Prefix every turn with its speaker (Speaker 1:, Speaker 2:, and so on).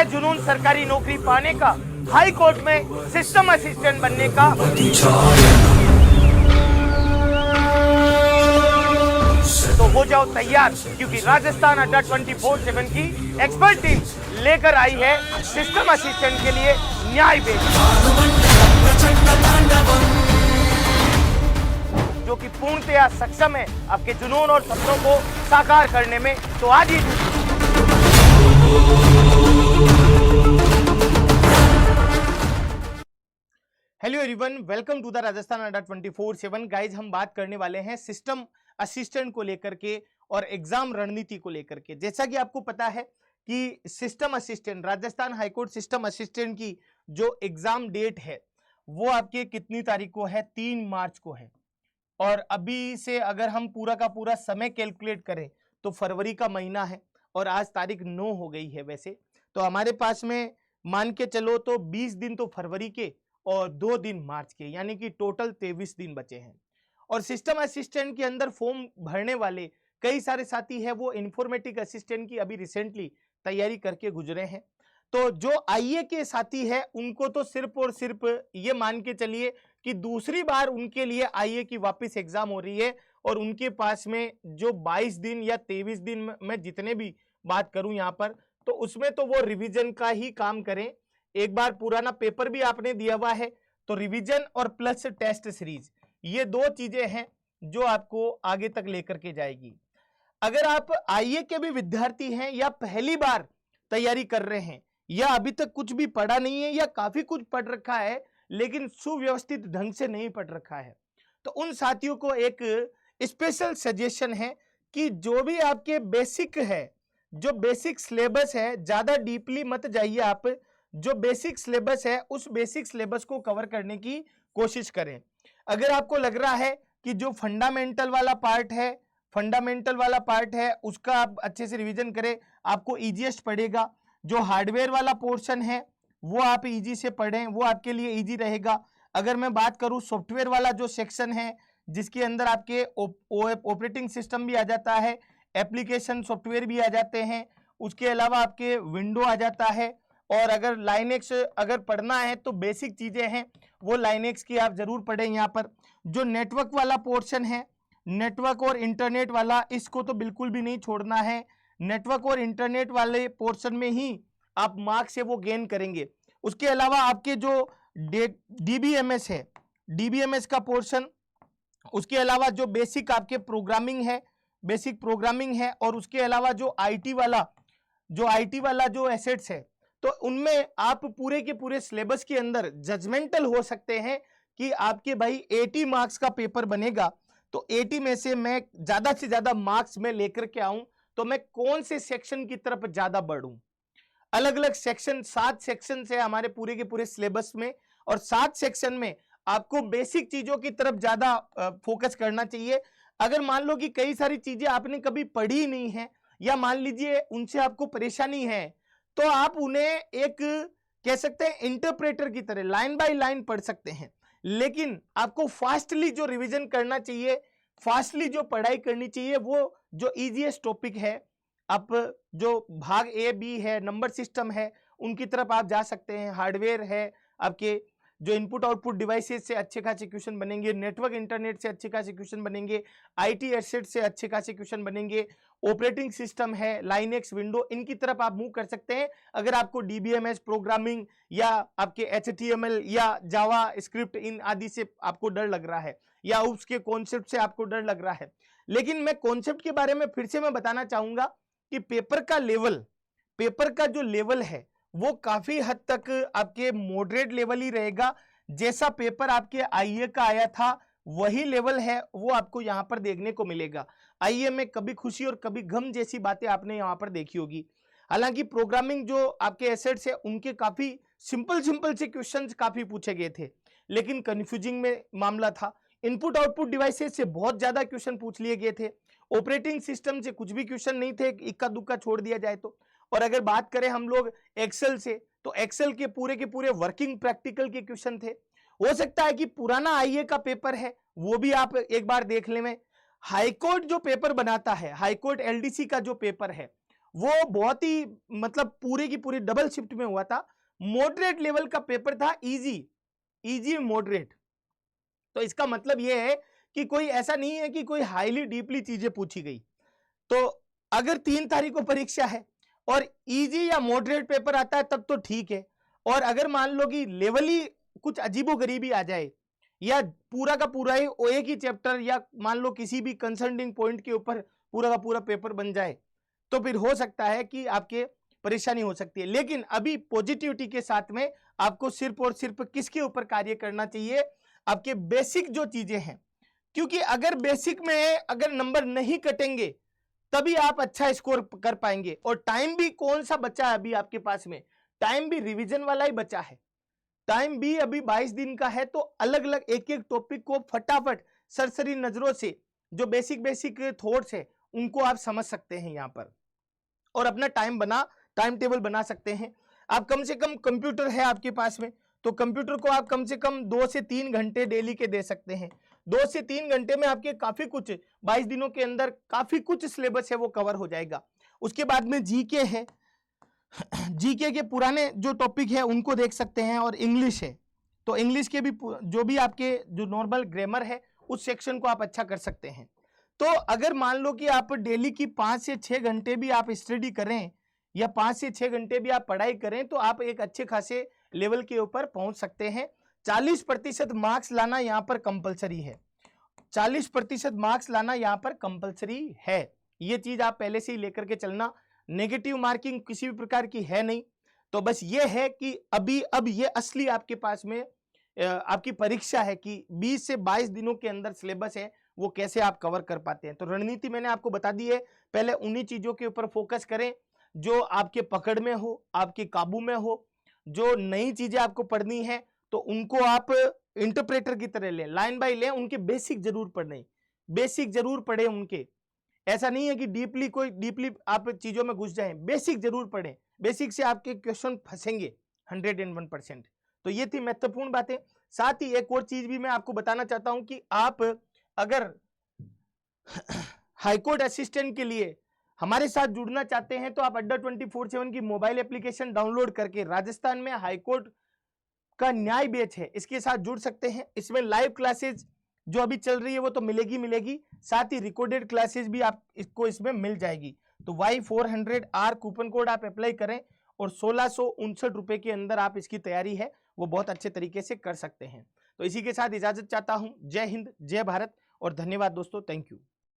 Speaker 1: है जुनून सरकारी नौकरी पाने का, हाई कोर्ट में सिस्टम असिस्टेंट बनने का। तो हो जाओ तैयार, क्योंकि राजस्थान अड्डा 24/7 की एक्सपर्ट टीम लेकर आई है सिस्टम असिस्टेंट के लिए न्याय बेच, जो कि पूर्णतया सक्षम है आपके जुनून और सपनों को साकार करने में। तो आज ही hello everyone, welcome to the Rajasthan Adda 24/7। Guys, हम बात करने वाले हैं सिस्टम असिस्टेंट को लेकर के और एग्जाम रणनीति को लेकर के। जैसा कि आपको पता है कि system assistant, Rajasthan high court system assistant की जो एग्जाम डेट है वो आपके कितनी तारीख को है? 3 मार्च को है। और अभी से अगर हम पूरा का पूरा समय कैलकुलेट करें तो फरवरी का महीना है और आज तारीख 9 हो गई है। वैसे तो हमारे पास में मान के चलो तो 20 दिन तो फरवरी के और 2 दिन मार्च के, यानी कि टोटल 23 दिन बचे हैं। और सिस्टम असिस्टेंट के अंदर फॉर्म भरने वाले कई सारे साथी हैं, वो इंफॉर्मेटिक असिस्टेंट की अभी रिसेंटली तैयारी करके गुजरे हैं। तो जो आईए के साथी है उनको तो सिर्फ और सिर्फ ये मान के चलिए कि दूसरी बार उनके लिए आईए की वापस एग्जाम हो रही है और उनके पास में जो 22 दिन या 23 दिन में जितने भी बात करूं यहाँ पर, तो उसमें तो वो रिवीजन का ही काम करें। एक बार पुराना पेपर भी आपने दिया हुआ है तो रिवीजन और प्लस टेस्ट सीरीज, ये 2 चीजें हैं जो आपको आगे तक लेकर के जाएगी। अगर आप आईए के भी विद्यार्थी हैं या पहली बार तैयारी कर रहे हैं या अभी तक कुछ भी पढ़ा नहीं है या काफी कुछ पढ़ रखा है लेकिन सुव्यवस्थित ढंग से नहीं पढ़ रखा है, तो उन साथियों को एक स्पेशल सजेशन है कि जो भी आपके बेसिक है, जो बेसिक सिलेबस है, ज्यादा डीपली मत जाइए आप। जो बेसिक सिलेबस है उस बेसिक सिलेबस को कवर करने की कोशिश करें। अगर आपको लग रहा है कि जो फंडामेंटल वाला पार्ट है उसका आप अच्छे से रिवीजन करें, आपको इजीएस्ट पड़ेगा। जो हार्डवेयर वाला पोर्शन है वो आप इजी से पढ़ें, वो आपके लिए इजी रहेगा। अगर मैं बात करूं सॉफ्टवेयर वाला जो सेक्शन है जिसके अंदर आपके ऑपरेटिंग सिस्टम भी आ जाता है, एप्लीकेशन सॉफ्टवेयर भी आ जाते हैं, उसके अलावा आपके विंडो आ जाता है। और अगर लाइनेक्स अगर पढ़ना है तो बेसिक चीजें हैं वो लाइनेक्स की आप जरूर पढ़ें। यहाँ पर जो नेटवर्क वाला पोर्शन है, नेटवर्क और इंटरनेट वाला, इसको तो बिल्कुल भी नहीं छोड़ना है। नेटवर्क और इंटरनेट वाले पोर्शन में ही आप मार्क्स से वो गेन करेंगे। उसके अलावा आपके जो डीबीएमएस है, डीबीएमएस का पोर्शन, उसके अलावा जो बेसिक आपके बेसिक प्रोग्रामिंग है और उसके अलावा जो आईटी वाला जो एसेट्स है, तो उनमें आप पूरे के पूरे सिलेबस के अंदर जजमेंटल हो सकते हैं कि आपके भाई 80 मार्क्स का पेपर बनेगा, तो 80 में से मैं ज्यादा से ज्यादा मार्क्स में लेकर के आऊं तो मैं कौन से सेक्शन की तरफ ज्यादा बढ़ूं। अलग अलग सेक्शन, 7 सेक्शन है हमारे पूरे के पूरे सिलेबस में, और 7 सेक्शन में आपको बेसिक चीजों की तरफ ज्यादा फोकस करना चाहिए। अगर मान लो कि कई सारी चीजें आपने कभी पढ़ी ही नहीं है या मान लीजिए उनसे आपको परेशानी है, तो आप उन्हें एक कह सकते हैं इंटरप्रेटर की तरह लाइन बाय लाइन पढ़ सकते हैं। लेकिन आपको फास्टली जो रिवीजन करना चाहिए, फास्टली जो पढ़ाई करनी चाहिए, वो जो इजीएस्ट टॉपिक है, आप जो भाग ए बी है, नंबर सिस्टम है, उनकी तरफ आप जा सकते हैं। हार्डवेयर है, आपके जो इनपुट आउटपुट डिवाइसेस से अच्छे खासे क्वेश्चन बनेंगे, नेटवर्क इंटरनेट से अच्छे खासे क्वेश्चन बनेंगे, आईटी एसेट से अच्छे खासे क्वेश्चन बनेंगे, ऑपरेटिंग सिस्टम है, लाइनेक्स, विंडो, इनकी तरफ आप मूव कर सकते हैं। अगर आपको डीबीएमएस प्रोग्रामिंग या आपके एचटीएमएल या जावा स्क्रिप्ट इन आदि से आपको डर लग रहा है या उसके कॉन्सेप्ट से आपको डर लग रहा है, लेकिन मैं कॉन्सेप्ट के बारे में फिर से मैं बताना चाहूंगा कि पेपर का जो लेवल है वो काफी हद तक आपके मॉडरेट लेवल ही रहेगा। जैसा पेपर आपके आईए का आया था वही लेवल है वो आपको यहाँ पर देखने को मिलेगा। आईए में कभी खुशी और कभी गम जैसी बातें आपने यहाँ पर देखी होगी। हालांकि प्रोग्रामिंग जो आपके एसेट्स है उनके काफी सिंपल से क्वेश्चंस काफी पूछे गए थे, लेकिन कंफ्यूजिंग में मामला था। इनपुट आउटपुट डिवाइसेस से बहुत ज्यादा क्वेश्चन पूछ लिए गए थे। ऑपरेटिंग सिस्टम से कुछ भी क्वेश्चन नहीं थे, इक्का दुक्का छोड़ दिया जाए तो। और अगर बात करें हम लोग एक्सेल से, तो एक्सेल के पूरे वर्किंग प्रैक्टिकल के क्वेश्चन थे। हो सकता है कि पुराना आईए का पेपर है वो भी आप एक बार देख लें। हाईकोर्ट जो पेपर बनाता है, हाईकोर्ट एलडीसी का जो पेपर है, वो बहुत ही मतलब पूरे की पूरी डबल शिफ्ट में हुआ था। मॉडरेट लेवल का पेपर था, इजी मॉडरेट। तो इसका मतलब ये है कि कोई ऐसा नहीं है कि कोई हाईली डीपली चीजें पूछी गई। तो अगर 3 तारीख को परीक्षा है और इजी या मॉडरेट पेपर आता है तब तो ठीक है, और अगर मान लो कि लेवल ही कुछ अजीबोगरीबी आ जाए या पूरा का पूरा ही एक ही चैप्टर या मान लो किसी भी कंसल्टिंग पॉइंट के ऊपर पूरा का पूरा पेपर बन जाए, तो फिर हो सकता है कि आपके परेशानी हो सकती है। लेकिन अभी पॉजिटिविटी के साथ में आपको सिर्फ और सिर्फ किसके ऊपर कार्य करना चाहिए, आपके बेसिक जो चीजें हैं, क्योंकि अगर बेसिक में अगर नंबर नहीं कटेंगे तभी आप अच्छा स्कोर कर पाएंगे। और टाइम भी कौन सा बचा है अभी आपके पास में, टाइम भी रिवीजन वाला ही बचा है। टाइम भी अभी 22 दिन का है, तो अलग अलग एक एक टॉपिक को फटाफट सरसरी नजरों से जो बेसिक थॉट्स है उनको आप समझ सकते हैं यहां पर, और अपना टाइम टेबल बना सकते हैं। आप कम से कम कंप्यूटर है आपके पास में, तो कंप्यूटर को आप कम से कम 2 से 3 घंटे डेली के दे सकते हैं। 2 से 3 घंटे में आपके काफी कुछ 22 दिनों के अंदर काफी कुछ सिलेबस है वो कवर हो जाएगा। उसके बाद में जीके है, जीके के पुराने जो टॉपिक है उनको देख सकते हैं, और इंग्लिश है तो इंग्लिश के भी जो भी आपके जो नॉर्मल ग्रामर है उस सेक्शन को आप अच्छा कर सकते हैं। तो अगर मान लो कि आप डेली की 5 से 6 घंटे भी आप स्टडी करें या 5 से 6 घंटे भी आप पढ़ाई करें तो आप एक अच्छे खासे लेवल के ऊपर पहुंच सकते हैं। 40% मार्क्स लाना यहाँ पर कंपलसरी है, 40% मार्क्स लाना यहाँ पर कंपलसरी है। ये चीज आप पहले से ही लेकर के चलना, नेगेटिव मार्किंग किसी भी प्रकार की है नहीं। तो बस ये है कि अब ये असली आपके पास में आपकी परीक्षा है कि 20 से 22 दिनों के अंदर सिलेबस है वो कैसे आप कवर कर पाते हैं। तो रणनीति मैंने आपको बता दी है, पहले उन्हीं चीजों के ऊपर फोकस करें जो आपके पकड़ में हो, आपके काबू में हो। जो नई चीजें आपको पढ़नी है तो उनको आप इंटरप्रेटर की तरह लें, लाइन बाय लें, उनके बेसिक जरूर पढ़ें, बेसिक जरूर पढ़ें उनके। ऐसा नहीं है कि डीपली आप चीजों में घुस जाएं, बेसिक जरूर पढ़ें, बेसिक से आपके क्वेश्चन फंसेंगे 101%। तो ये थी महत्वपूर्ण बातें। साथ ही एक और चीज भी मैं आपको बताना चाहता हूं कि आप अगर हाईकोर्ट असिस्टेंट के लिए हमारे साथ जुड़ना चाहते हैं तो आप अड्डा 24/7 की मोबाइल एप्लीकेशन डाउनलोड करके राजस्थान में हाईकोर्ट का न्याय बेच है इसके साथ जुड़ सकते हैं। इसमें लाइव क्लासेज जो अभी चल रही है वो तो मिलेगी, साथ ही रिकॉर्डेड क्लासेज भी आप इसमें मिल जाएगी। तो Y400R कूपन कोड आप अप्लाई करें और 1659 रुपए के अंदर आप इसकी तैयारी है वो बहुत अच्छे तरीके से कर सकते हैं। तो इसी के साथ इजाजत चाहता हूं। जय हिंद, जय भारत और धन्यवाद दोस्तों, थैंक यू।